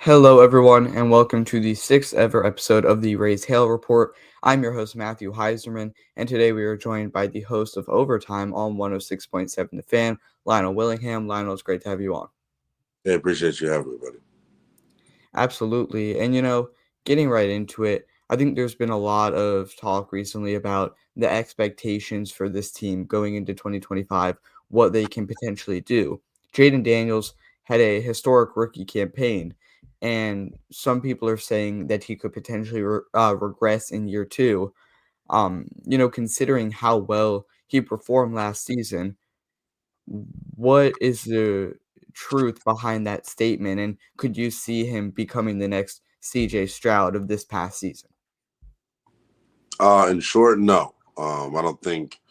Hello, everyone, and welcome to the sixth ever episode of the Raise Hail Report. I'm your host, Matthew Heiserman, and today we are joined by the host of Overtime on 106.7 The Fan, Lynnell Willingham. Lynnell, it's great to have you on. Hey, appreciate you having me, buddy. Absolutely. And getting right into it, I think there's been a lot of talk recently about the expectations for this team going into 2025, what they can potentially do. Jaden Daniels had a historic rookie campaign, and some people are saying that he could potentially regress in year two. Considering how well he performed last season, what is the truth behind that statement, and could you see him becoming the next CJ Stroud of this past season? In short, no. I don't think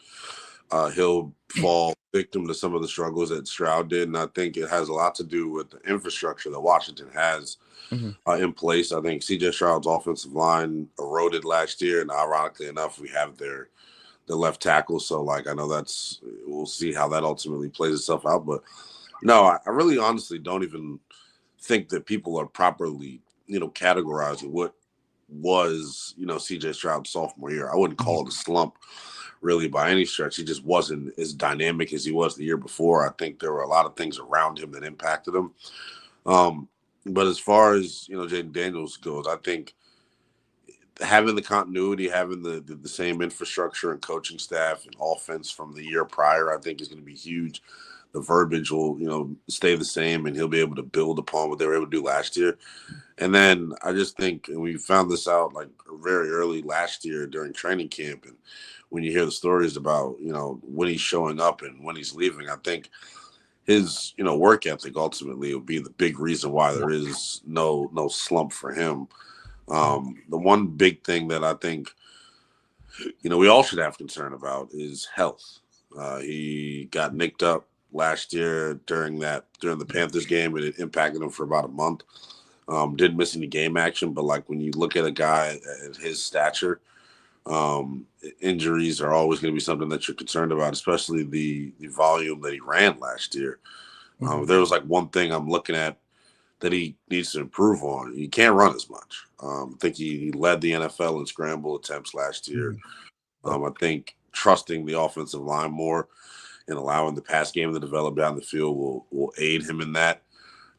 he'll fall victim to some of the struggles that Stroud did, and I think it has a lot to do with the infrastructure that Washington has Mhm. in place. I think CJ Stroud's offensive line eroded last year, and ironically enough, we have their left tackle. So, I know we'll see how that ultimately plays itself out. But no, I really honestly don't even think that people are properly, categorizing what was, CJ Stroud's sophomore year. I wouldn't Mhm. call it a slump really by any stretch. He just wasn't as dynamic as he was the year before. I think there were a lot of things around him that impacted him. Um, but as far as, Jaden Daniels goes, I think having the continuity, having the same infrastructure and coaching staff and offense from the year prior, I think is going to be huge. The verbiage will, stay the same, and he'll be able to build upon what they were able to do last year. And then I just think, and we found this out like very early last year during training camp, and when you hear the stories about, when he's showing up and when he's leaving, I think his, work ethic ultimately will be the big reason why Yeah. there is no slump for him. Mhm. The one big thing that I think, we all should have concern about is health. He got nicked up last year during the Yeah. Panthers game, and it impacted him for about a month. Didn't miss any game action, but like when you look at a guy at his stature, injuries are always going to be something that you're concerned about, especially the volume that he ran last year. Mhm. There was like one thing I'm looking at that he needs to improve on. He can't run as much. I think he led the NFL in scramble attempts last year. Mhm. I think trusting the offensive line more and allowing the pass game to develop down the field will aid him in that.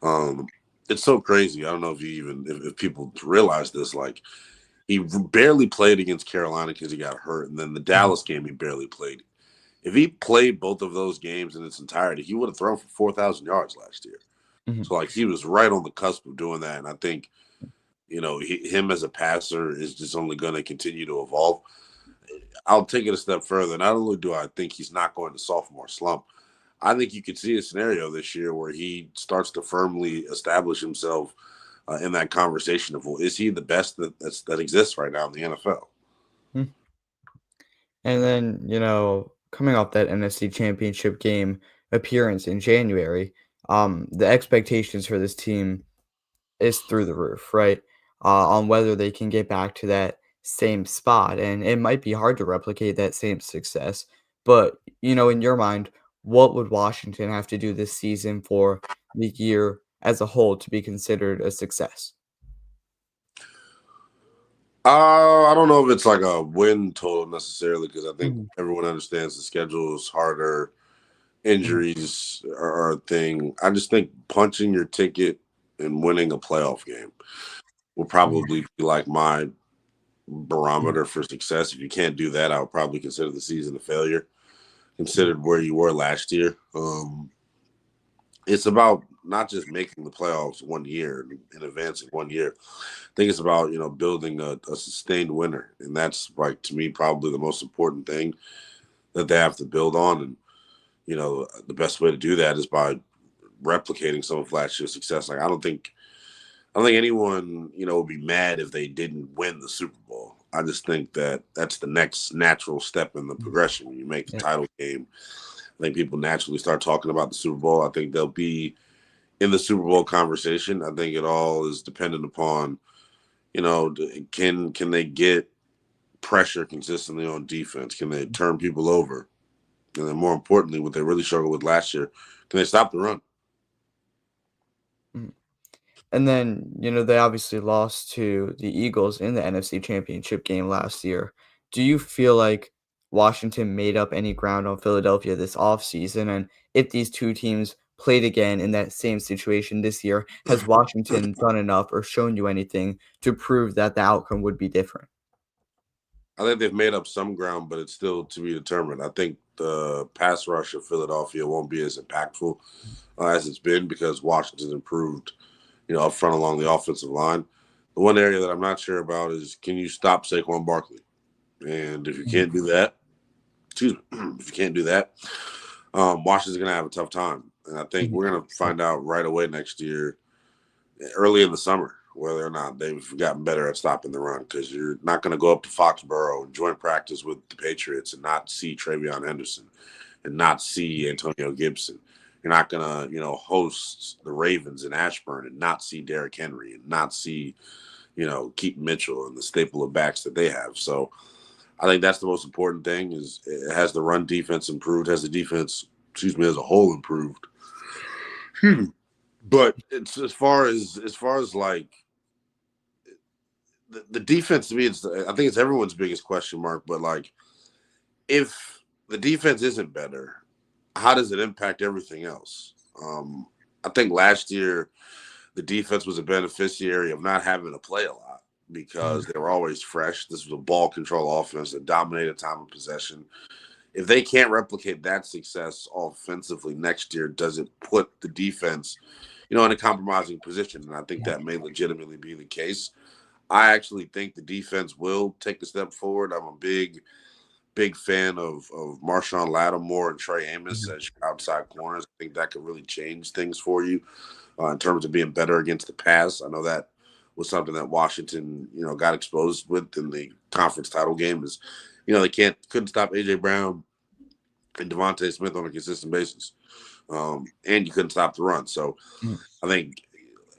Um, it's so crazy. I don't know if people realize this. Like he barely played against Carolina because he got hurt, and then the Mhm. Dallas game he barely played. If he played both of those games in its entirety, he would have thrown for 4,000 yards last year. Mhm. So like he was right on the cusp of doing that, and I think him as a passer is just only going to continue to evolve. I'll take it a step further. Not only do I think he's not going to sophomore slump, I think you could see a scenario this year where he starts to firmly establish himself in that conversation of, well, is he the best that exists right now in the NFL? Mhm. And then, coming off that NFC Championship game appearance in January, the expectations for this team is through the roof, right? On whether they can get back to that same spot. And it might be hard to replicate that same success. But, in your mind, what would Washington have to do this season for the year as a whole to be considered a success? I don't know if it's like a win total necessarily because I think Mhm. everyone understands the schedule is harder. Mhm. Injuries are a thing. I just think punching your ticket and winning a playoff game will Mhm. probably be like my Mhm. barometer for success. If you can't do that, I would probably consider the season a failure, Mhm. considered where you were last year. It's about not just making the playoffs one year and advancing one year. I think it's about building a sustained winner, and that's like to me probably the most important thing that they have to build on. And the best way to do that is by replicating some of last year's success. Like I don't think anyone would be mad if they didn't win the Super Bowl. I just think that that's the next natural step in the Mhm. progression. When you make the Yeah. title game, I think people naturally start talking about the Super Bowl. I think they'll be in the Super Bowl conversation. I think it all is dependent upon can they get pressure consistently on defense? Can they turn people over? And then more importantly, what they really struggled with last year, can they stop the run? Mhm. And then, they obviously lost to the Eagles in the NFC Championship game last year. Do you feel like Washington made up any ground on Philadelphia this offseason? And if these two teams played again in that same situation this year, has Washington done enough or shown you anything to prove that the outcome would be different? I think they've made up some ground, but it's still to be determined. I think the pass rush of Philadelphia won't be as impactful as it's been because Washington's improved, up front along the offensive line. The one area that I'm not sure about is can you stop Saquon Barkley? And if you Mhm. can't do that, excuse me, if you can't do that, Washington's going to have a tough time. And I think Mhm. we're going to find out right away next year, early in the summer, whether or not they've gotten better at stopping the run because you're not going to go up to Foxborough and join practice with the Patriots and not see Travion Henderson and not see Antonio Gibson. You're not going to, host the Ravens in Ashburn and not see Derrick Henry and not see, Keaton Mitchell and the staple of backs that they have. So I think that's the most important thing is it has the run defense improved, has the defense, as a whole improved. But it's as far as like the defense to me, I think it's everyone's biggest question mark. But like, if the defense isn't better, how does it impact everything else? I think last year the defense was a beneficiary of not having to play a lot because they were always fresh. This was a ball control offense that dominated time of possession. If they can't replicate that success offensively next year, does it put the defense, in a compromising position? And I think that may legitimately be the case. I actually think the defense will take a step forward. I'm a big fan of Marshawn Lattimore and Trey Amos Mhm. as your outside corners. I think that could really change things for you in terms of being better against the pass. I know that was something that Washington, got exposed with in the conference title game. Is they couldn't stop AJ Brown and Devontae Smith on a consistent basis, and you couldn't stop the run. So Mhm. I think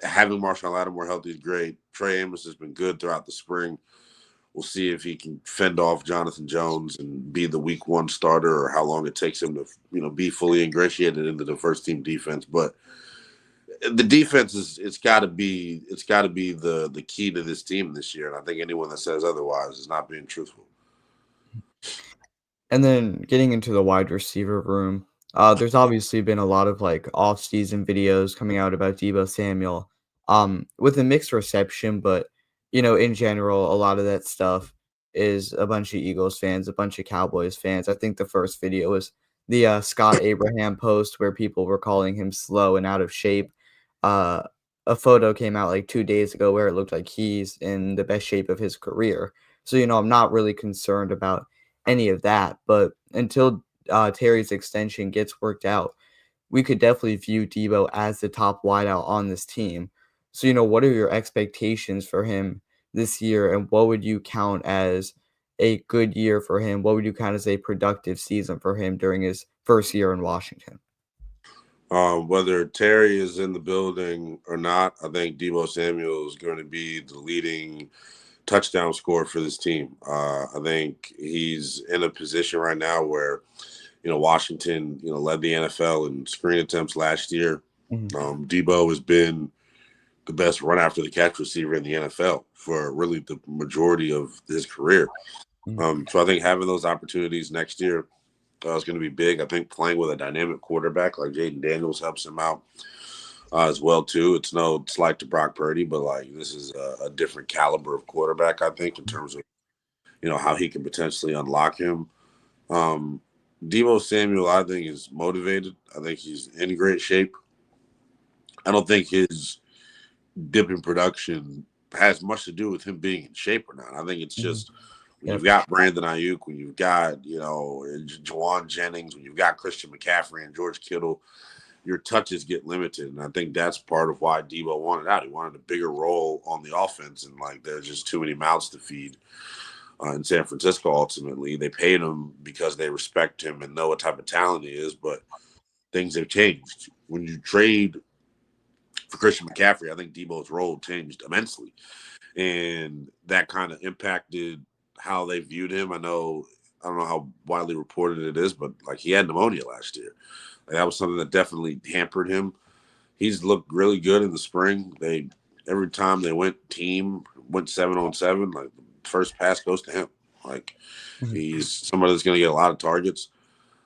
having Marshawn Lattimore healthy is great. Trey Amos has been good throughout the spring. We'll see if he can fend off Jonathan Jones and be the week one starter, or how long it takes him to, be fully ingratiated into the first team defense. But the defense is it's got to be the key to this team this year. And I think anyone that says otherwise is not being truthful. And then getting into the wide receiver room, there's obviously been a lot of like off-season videos coming out about Deebo Samuel, with a mixed reception, but in general, a lot of that stuff is a bunch of Eagles fans, a bunch of Cowboys fans. I think the first video was the Scott Abraham post where people were calling him slow and out of shape. Uh, a photo came out like 2 days ago where it looked like he's in the best shape of his career. So I'm not really concerned about any of that. But until Terry's extension gets worked out, we could definitely view Deebo as the top wideout on this team. So, what are your expectations for him this year, and what would you count as a good year for him? What would you count as a productive season for him during his first year in Washington? Whether Terry is in the building or not, I think Deebo Samuel is going to be the leading touchdown scorer for this team. I think he's in a position right now where, Washington, led the NFL in screen attempts last year. Mhm, Debo has been the best run after the catch receiver in the NFL for really the majority of his career. mhm, So I think having those opportunities next year is going to be big. I think playing with a dynamic quarterback like Jaden Daniels helps him out as well too. It's no slight to Brock Purdy, but like this is a different caliber of quarterback. I think in terms of how he can potentially unlock him. Um, Debo Samuel, I think, is motivated. I think he's in great shape. I don't think his dip in production has much to do with him being in shape or not. I think it's mhm. just when you've Yep. got Brandon Ayuk, when you've got Jawan Jennings, when you've got Christian McCaffrey and George Kittle, your touches get limited, and I think that's part of why Debo wanted out. He wanted a bigger role on the offense, and like there's just too many mouths to feed in San Francisco. Ultimately, they paid him because they respect him and know what type of talent he is, but things have changed. When you trade for Christian McCaffrey, I think Debo's role changed immensely, and that kind of impacted how they viewed him. I don't know how widely reported it is, but like he had pneumonia last year. Like, that was something that definitely hampered him. He's looked really good in the spring. They Every time they went 7-on-7, like the first pass goes to him. Like Mhm. he's somebody that's going to get a lot of targets.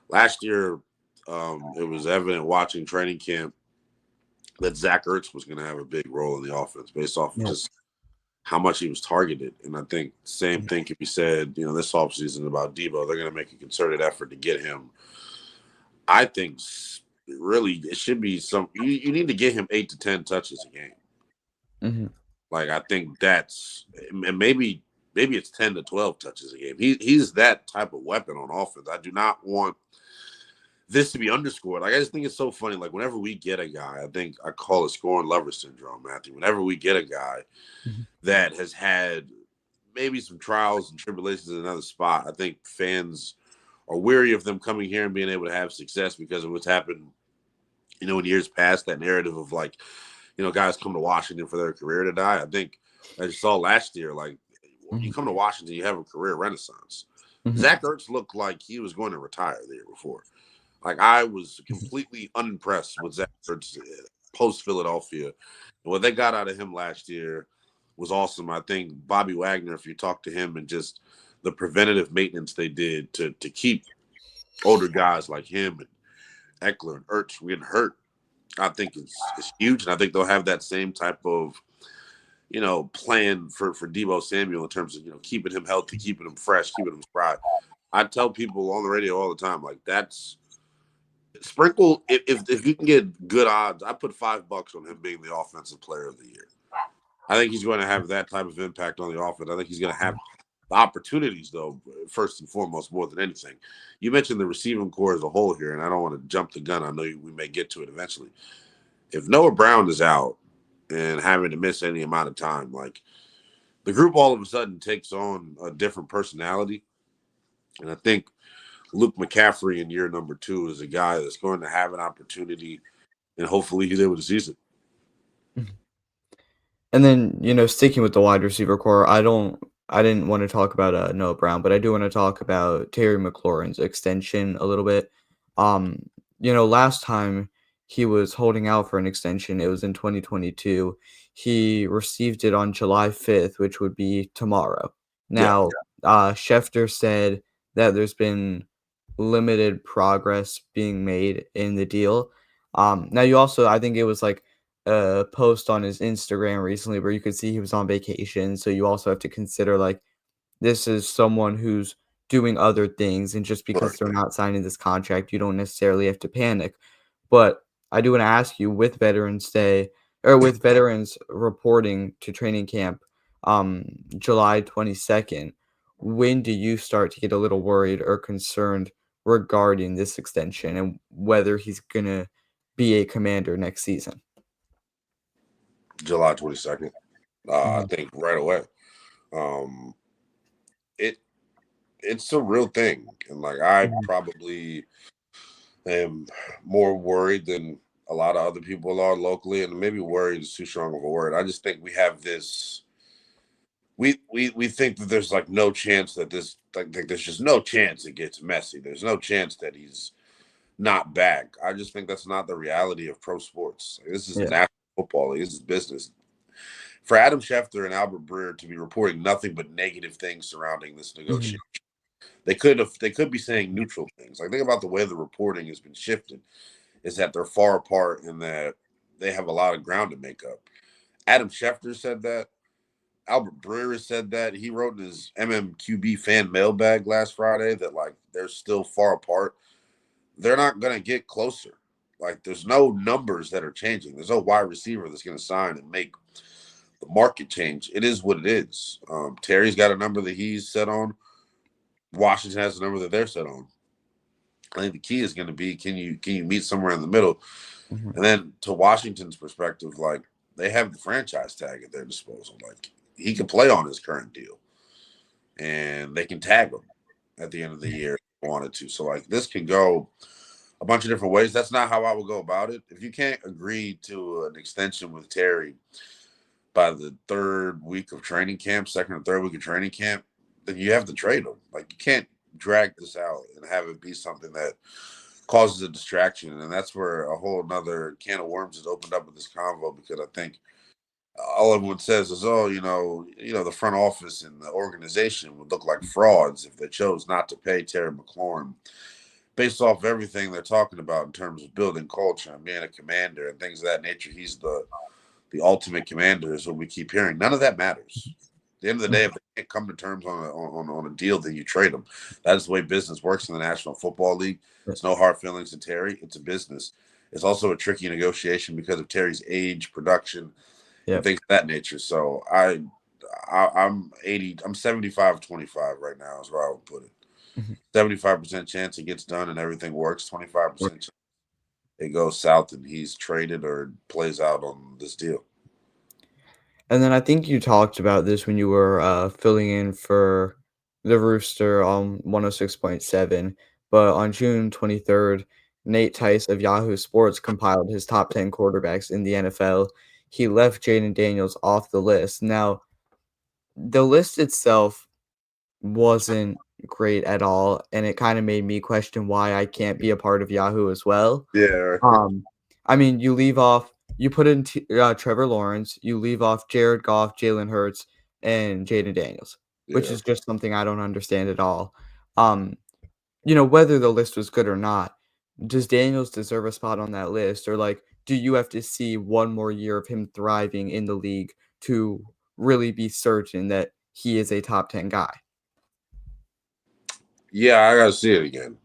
Last year, it was evident watching training camp that Zach Ertz was going to have a big role in the offense based off of Yeah. just how much he was targeted. And I think the same Mhm. thing could be said, this offseason about Deebo. They're going to make a concerted effort to get him. I think really it should be you need to get him 8 to 10 touches a game. Mhm. Like I think and maybe it's 10 to 12 touches a game. He's that type of weapon on offense. I do not want this to be underscored. Like I just think it's so funny. Like whenever we get a guy, I think I call it scoring lover syndrome, Matthew. Whenever we get a guy Mhm. that has had maybe some trials and tribulations in another spot, I think fans are weary of them coming here and being able to have success because of what's happened, in years past, that narrative of like, guys come to Washington for their career to die. I think I just saw last year, like when you Mhm. come to Washington, you have a career renaissance. Mhm. Zach Ertz looked like he was going to retire the year before. Like I was Mhm. completely unimpressed with Zach Ertz post Philadelphia. And what they got out of him last year was awesome. I think Bobby Wagner, if you talk to him and just the preventative maintenance they did to keep older guys like him and Eckler and Ertz from getting hurt, I think it's huge. And I think they'll have that same type of plan for Deebo Samuel in terms of keeping him healthy, keeping him fresh, keeping him spry. I tell people on the radio all the time, like that's sprinkle if you can get good odds, I put $5 on him being the offensive player of the year. I think he's going to have that type of impact on the offense. I think he's going to have the opportunities, though, first and foremost, more than anything. You mentioned the receiving core as a whole here, and I don't want to jump the gun. I know we may get to it eventually. If Noah Brown is out and having to miss any amount of time, like the group all of a sudden takes on a different personality. And I think Luke McCaffrey in year number 2 is a guy that's going to have an opportunity, and hopefully he's able to seize it. Mhm. And then, sticking with the wide receiver core, I didn't want to talk about Noah Brown, but I do want to talk about Terry McLaurin's extension a little bit. Um, last time he was holding out for an extension, it was in 2022. He received it on July 5th, which would be tomorrow. Yeah, Now, Schefter said that there's been limited progress being made in the deal. Now you also, I think it was like a post on his Instagram recently where you could see he was on vacation. So you also have to consider like this is someone who's doing other things, and just because correct. they're not signing this contract, you don't necessarily have to panic. But I do want to ask you, with Veterans Day or with veterans reporting to training camp, July 22nd, when do you start to get a little worried or concerned regarding this extension and whether he's gonna be a Commander next season? July 22nd. I Mhm. think right away. Um, it it's a real thing, and like I Mhm. probably am more worried than a lot of other people are locally, and maybe worried is too strong of a word. I just think we have this. We think that there's like no chance that this like there's just no chance it gets messy. There's no chance that he's not back. I just think that's not the reality of pro sports. Like, this is Yeah. national football. Like, this is business. For Adam Schefter and Albert Breer to be reporting nothing but negative things surrounding this Mhm. negotiation, they could be saying neutral things. Like think about the way the reporting has been shifted is that they're far apart and that they have a lot of ground to make up. Adam Schefter said that. Albert Breer said that. He wrote in his MMQB fan mailbag last Friday that like they're still far apart. They're not gonna get closer. Like there's no numbers that are changing. There's no wide receiver that's gonna sign and make the market change. It is what it is. Terry's got a number that he's set on. Washington has a number that they're set on. I think the key is going to be can you meet somewhere in the middle, Mhm. and then to Washington's perspective, like they have the franchise tag at their disposal. Like he can play on his current deal, and they can tag him at the end of the year if they wanted to. So like this can go a bunch of different ways. That's not how I would go about it. If you can't agree to an extension with Terry by the third week of training camp, second or third week of training camp, then you have to trade him. Like you can't drag this out and have it be something that causes a distraction. And that's where a whole another can of worms is opened up with this convo because I think all everyone says is, "Oh, the front office and the organization would look like frauds if they chose not to pay Terry McLaurin." Based off everything they're talking about in terms of building culture and being a commander and things of that nature, he's the ultimate commander, is what we keep hearing. None of that matters. At the end of the day, if they can't come to terms on a deal, then you trade them. That is the way business works in the National Football League. It's no hard feelings to Terry. It's a business. It's also a tricky negotiation because of Terry's age, production, and Yep. things of that nature. So I'm 80. I'm 75-25 right now is where I would put it. Mhm. 75% chance it gets done and everything works. 25% chance it goes south and he's traded or plays out on this deal. And then I think you talked about this when you were filling in for the Rooster on 106.7, but on June 23rd, Nate Tice of Yahoo Sports compiled his top 10 quarterbacks in the NFL. He left Jaden Daniels off the list. Now, the list itself wasn't great at all, and it kind of made me question why I can't be a part of Yahoo as well. Yeah, Um, I mean, you put in Trevor Lawrence, you leave off Jared Goff, Jalen Hurts, and Jaden Daniels, which yeah. is just something I don't understand at all. Um, whether the list was good or not, does Daniels deserve a spot on that list, or like, do you have to see one more year of him thriving in the league to really be certain that he is a top 10 guy? Yeah, I gotta see it again.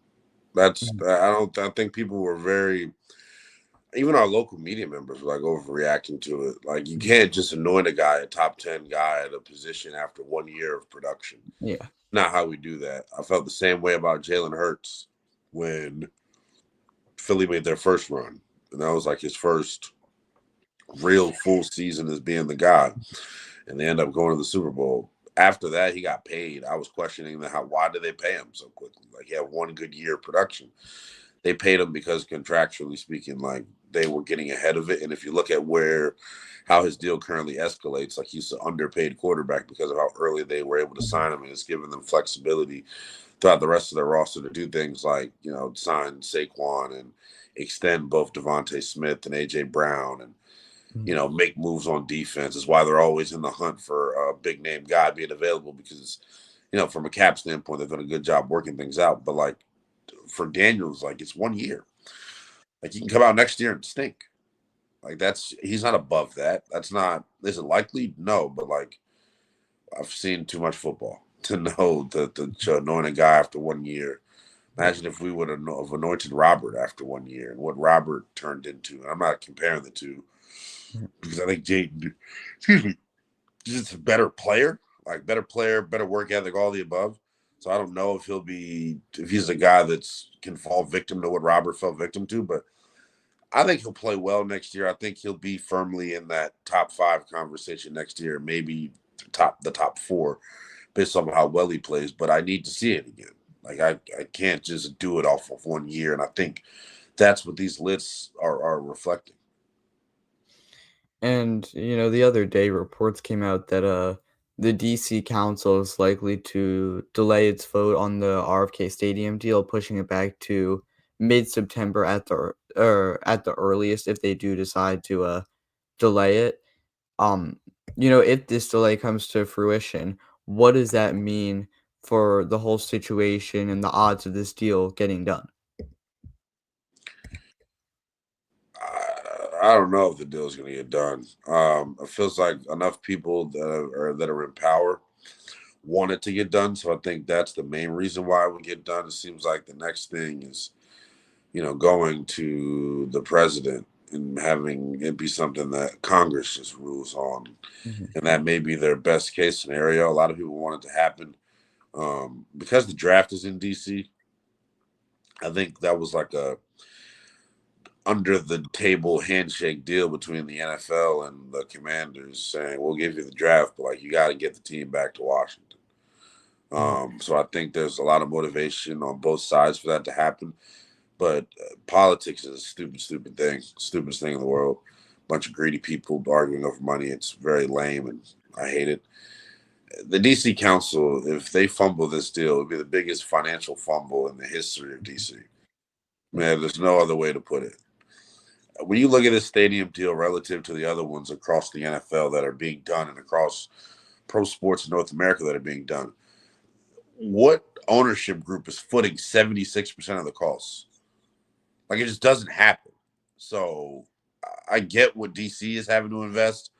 That's Mhm. I don't I think people were very, even our local media members were like overreacting to it. Like you Mhm. can't just anoint a guy a top 10 guy at a position after 1 year of production. Yeah. Not how we do that. I felt the same way about Jalen Hurts when Philly made their first run. And that was like his first real full season as being the guy. And they end up going to the Super Bowl. After that, he got paid. I was questioning why did they pay him so quickly? Like he had one good year of production. They paid him because contractually speaking, like they were getting ahead of it. And if you look at how his deal currently escalates, like he's an underpaid quarterback because of how early they were able to Mhm. sign him, and it's given them flexibility throughout the rest of their roster to do things like sign Saquon and extend both Devontae Smith and AJ Brown and Mhm. make moves on defense. Is why they're always in the hunt for a big name guy being available because from a cap standpoint, they've done a good job working things out. But like for Daniels, like it's 1 year. Like he can come out next year and stink. Like he's not above that. That's not, is it likely? No, but like I've seen too much football to know to anoint a guy after 1 year. Yeah. Imagine if we would have anointed Robert after 1 year and what Robert turned into. And I'm not comparing the two Mhm. because I think Jaden, excuse me, he's just a better player, like better player, better work ethic, all the above. So I don't know if he's a guy that's can fall victim to what Robert fell victim to, but I think he'll play well next year. I think he'll be firmly in that top five conversation next year, maybe the top four, based on how well he plays. But I need to see it again. Like I can't just do it off of 1 year, and I think that's what these lists are reflecting. And, the other day reports came out that the DC Council is likely to delay its vote on the RFK Stadium deal, pushing it back to mid-September at the earliest if they do decide to delay it. Um, if this delay comes to fruition, what does that mean for the whole situation and the odds of this deal getting done? I don't know if the deal is going to get done. It feels like enough people that are in power want it to get done. So I think that's the main reason why it would get done. It seems like the next thing is, going to the president and having it be something that Congress just rules on. Mhm. And that may be their best case scenario. A lot of people want it to happen. Because the draft is in DC, I think that was like a under the table handshake deal between the NFL and the Commanders saying, we'll give you the draft, but like you got to get the team back to Washington. Mhm. So I think there's a lot of motivation on both sides for that to happen. But politics is a stupid, stupid thing, stupidest thing in the world. Bunch of greedy people arguing over money. It's very lame, and I hate it. The DC Council, if they fumble this deal, it would be the biggest financial fumble in the history of DC. Yeah. Man, there's no other way to put it. when you look at this stadium deal relative to the other ones across the NFL that are being done and across pro sports in North America that are being done, what ownership group is footing 76% of the costs? Like it just doesn't happen. So I get what DC is having to invest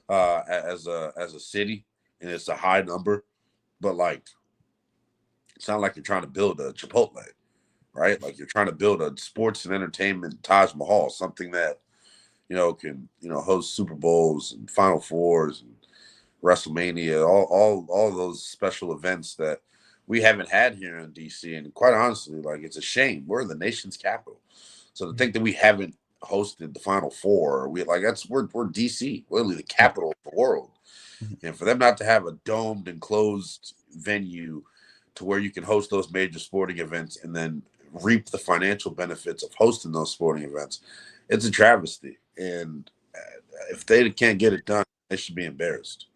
as a city, and it's a high number, but like it's not like you're trying to build a Chipotle, right? Like you're trying to build a sports and entertainment Taj Mahal, something that can host Super Bowls and Final Fours and WrestleMania, all those special events that we haven't had here in DC. And quite honestly, like it's a shame. We're the nation's capital, so to think that we haven't hosted the Final Four, we're DC, literally the Yeah. capital of the world, Mhm. and for them not to have a domed and closed venue to where you can host those major sporting events and then reap the financial benefits of hosting those sporting events, it's a travesty. And if they can't get it done, they should be embarrassed.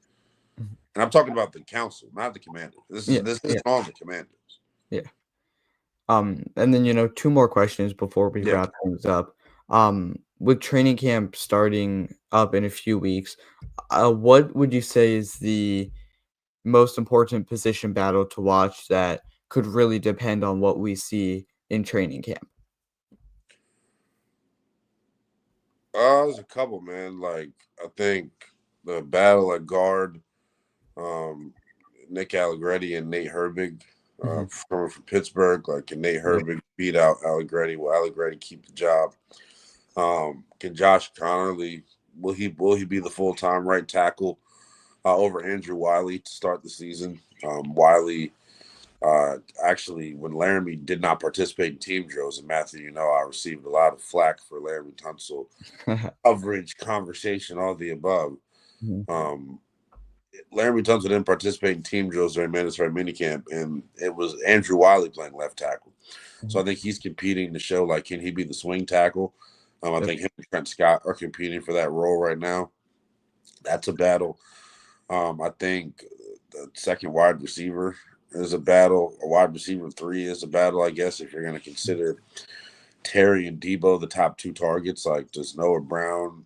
Mhm. And I'm talking about the council, not the commanders. This Yeah, is this yeah, isn't on the commanders. yeah. And then, two more questions before we Yeah. wrap things up. With training camp starting up in a few weeks, what would you say is the most important position battle to watch that could really depend on what we see in training camp? There's a couple, man. Like I think the battle at guard, um, Nick Allegretti and Nate Herbig, Mhm. coming from Pittsburgh. Like, can Nate Yeah. Herbig beat out Allegretti? Will Allegretti keep the job? Can Josh Connerly will he be the full time right tackle over Andrew Wiley to start the season? Wiley actually, when Laramie did not participate in team drills, and Matthew, I received a lot of flack for Laramie Tunsil coverage, conversation, all the above. Mhm, Um, Laramie Tunsil didn't participate in team drills during mandatory minicamp, and it was Andrew Wiley playing left tackle. So mhm. I think he's competing to show like, can he be the swing tackle? I Okay. think him and Trent Scott are competing for that role right now. That's a battle. I think the second wide receiver is a battle. A wide receiver three is a battle, I guess, if you're going to consider Terry and Deebo the top two targets. Like, does Noah Brown,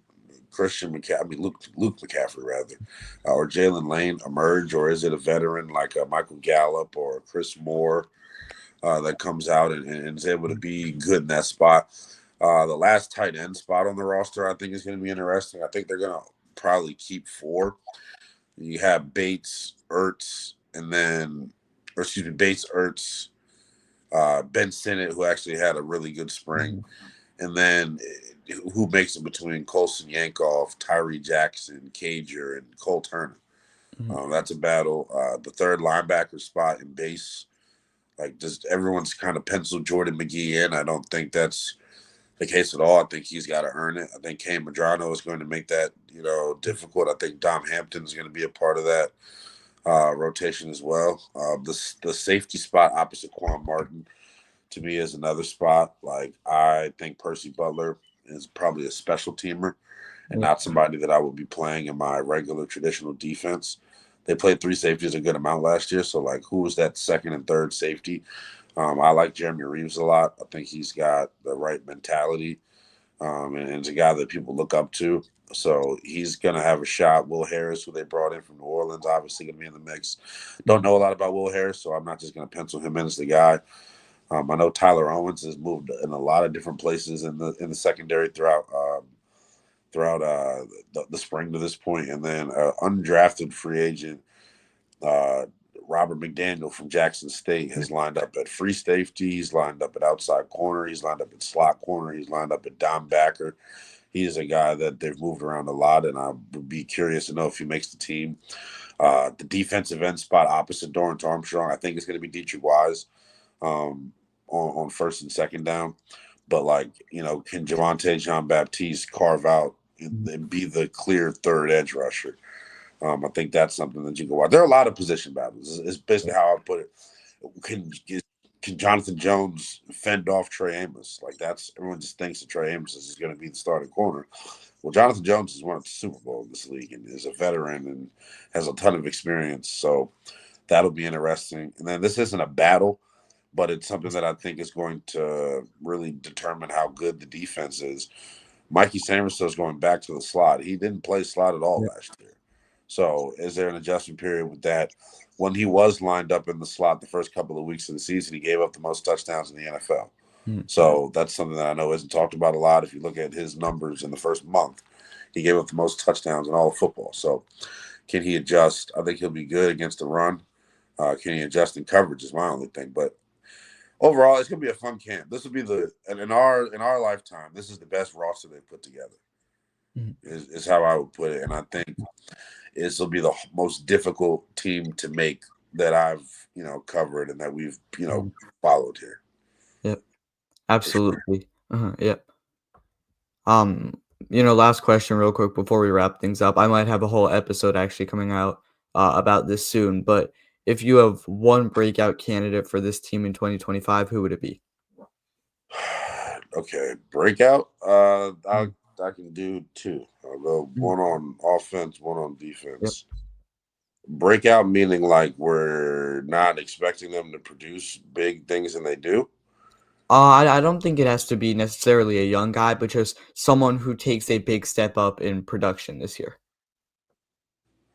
Christian McCaffrey, I mean Luke McCaffrey rather, or Jalen Lane emerge, or is it a veteran like Michael Gallup or Chris Moore that comes out and is able to be good in that spot? The last tight end spot on the roster, I think, is going to be interesting. I think they're going to probably keep four. You have Bates, Ertz, and then, or excuse me, Bates, Ertz, Ben Sinnott, who actually had a really good spring, Mhm, and then who makes it between Colson Yankoff, Tyree Jackson, Cager, and Cole Turner. mhm, That's a battle. The third linebacker spot in base, like just everyone's kind of penciled Jordan McGee in. I don't think that's the case at all. I think he's got to earn it. I think Kane Madrano is going to make that difficult. I think Dom Hampton is going to be a part of that rotation as well. The safety spot opposite Quan Martin to me is another spot. Like I think Percy Butler is probably a special teamer and yeah, not somebody that I would be playing in my regular traditional defense. They played three safeties a good amount last year. So like who was that second and third safety? I like Jeremy Reeves a lot. I think he's got the right mentality. And it's a guy that people look up to. So he's going to have a shot. Will Harris, who they brought in from New Orleans, obviously going to be in the mix. Don't mhm, know a lot about Will Harris, so I'm not just going to pencil him in as the guy. I know Tyler Owens has moved in a lot of different places in the secondary throughout the spring to this point, and then undrafted free agent uh, Robert McDaniel from Jackson State yeah, has lined up at free safety. He's lined up at outside corner. He's lined up at slot corner. He's lined up at dime backer. He is a guy that they've moved around a lot, and I would be curious to know if he makes the team. The defensive end spot opposite Dorrance Armstrong, I think it's going to be Dietrich Wise um, on first and second down. But can Javante Jean Baptiste carve out mhm, and be the clear third edge rusher? I think that's something that you can watch. There are a lot of position battles. It's yeah, basically how I put it. Can can Jonathan Jones fend off Trey Amos? Like that's everyone just thinks that Trey Amos is going to be the starting corner. Well, Jonathan Jones has won a Super Bowl in this league and is a veteran and has a ton of experience. So that'll be interesting. And then this isn't a battle, but it's something that I think is going to really determine how good the defense is. Mikey Samuelson's going back to the slot. He didn't play slot at all Yep. last year. So is there an adjustment period with that? When he was lined up in the slot the first couple of weeks of the season, he gave up the most touchdowns in the NFL. Mhm. So that's something that I know isn't talked about a lot. If you look at his numbers in the first month, he gave up the most touchdowns in all of football. So can he adjust? I think he'll be good against the run. Can he adjust in coverage is my only thing. But overall, it's gonna be a fun camp. This will be the and in our lifetime, this is the best roster they've put together. Mhm. Is how I would put it. And I think this will be the most difficult team to make that I've covered and that we've Mhm. followed here Yep. for sure. Absolutely. Yep. Um, last question real quick before we wrap things up. I might have a whole episode actually coming out about this soon, but if you have one breakout candidate for this team in 2025, who would it be? Okay, breakout. I Mhm. I can do two. I'll go Mhm. one on offense, one on Yep. defense. Breakout meaning like we're not expecting them to produce big things and they do. I don't think it has to be necessarily a young guy, but just someone who takes a big step up in production this year.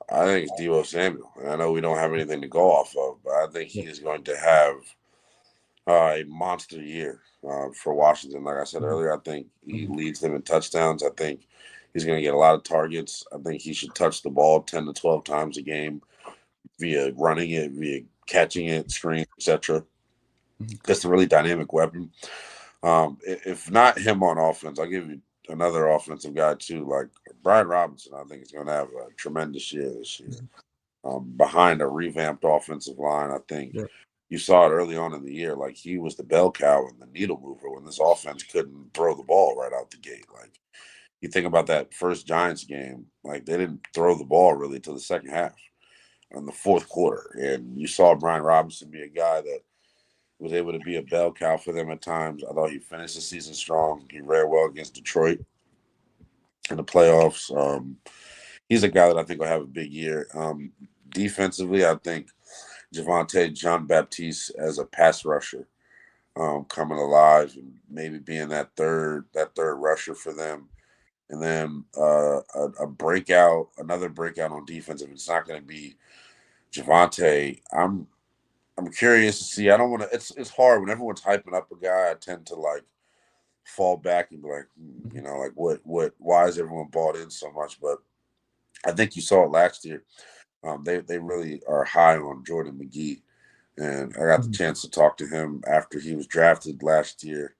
I think it's Deebo Samuel. And I know we don't have anything to go off of, but I think he Yep. is going to have a monster year for Washington. Like I said Mhm. earlier, I think he Mhm. leads them in touchdowns. I think he's going to get a lot of targets. I think he should touch the ball 10 to 12 times a game via running it, via catching it, screen, etc. Mhm. That's a really dynamic weapon. If not him on offense, I'll give you another offensive guy too, like Brian Robinson. I think is going to have a tremendous year this year. Mhm. Behind a revamped offensive line, I think Yep. you saw it early on in the year. Like he was the bell cow and the needle mover when this offense couldn't throw the ball right out the gate. Like you think about that first Giants game, like they didn't throw the ball really till the second half in the fourth quarter, and you saw Brian Robinson be a guy that was able to be a bell cow for them at times. I thought he finished the season strong. He ran well against Detroit in the playoffs. He's a guy that I think will have a big year. Defensively, I think Javante John Baptiste as a pass rusher coming alive and maybe being that third rusher for them. And then a breakout, another breakout on defense. If it's not going to be Javante, I'm curious to see. I don't want to. It's hard when everyone's hyping up a guy. I tend to like fall back and be like, Mhm. like what? Why is everyone bought in so much? But I think you saw it last year. They really are high on Jordan McGee, and I got the Mhm. chance to talk to him after he was drafted last year.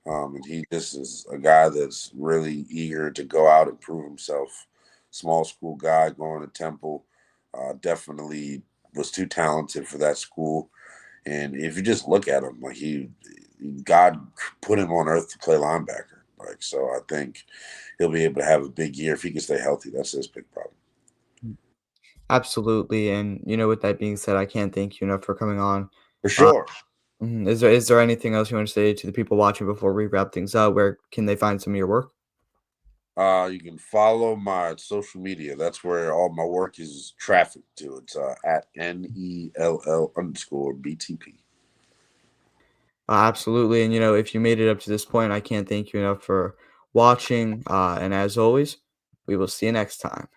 And he just is a guy that's really eager to go out and prove himself. Small school guy going to Temple, definitely was too talented for that school. And if you just look at him, like God put him on earth to play linebacker. Like so, I think he'll be able to have a big year if he can stay healthy. That's his big problem. Mhm. Absolutely, and, with that being said, I can't thank you enough for coming on. For Uh, sure. is there anything else you want to say to the people watching before we wrap things up? Where can they find some of your work? You can follow my social media. That's where all my work is trafficked to. It's at NELL_BTP. Absolutely, and, if you made it up to this point, I can't thank you enough for watching, and as always, we will see you next time.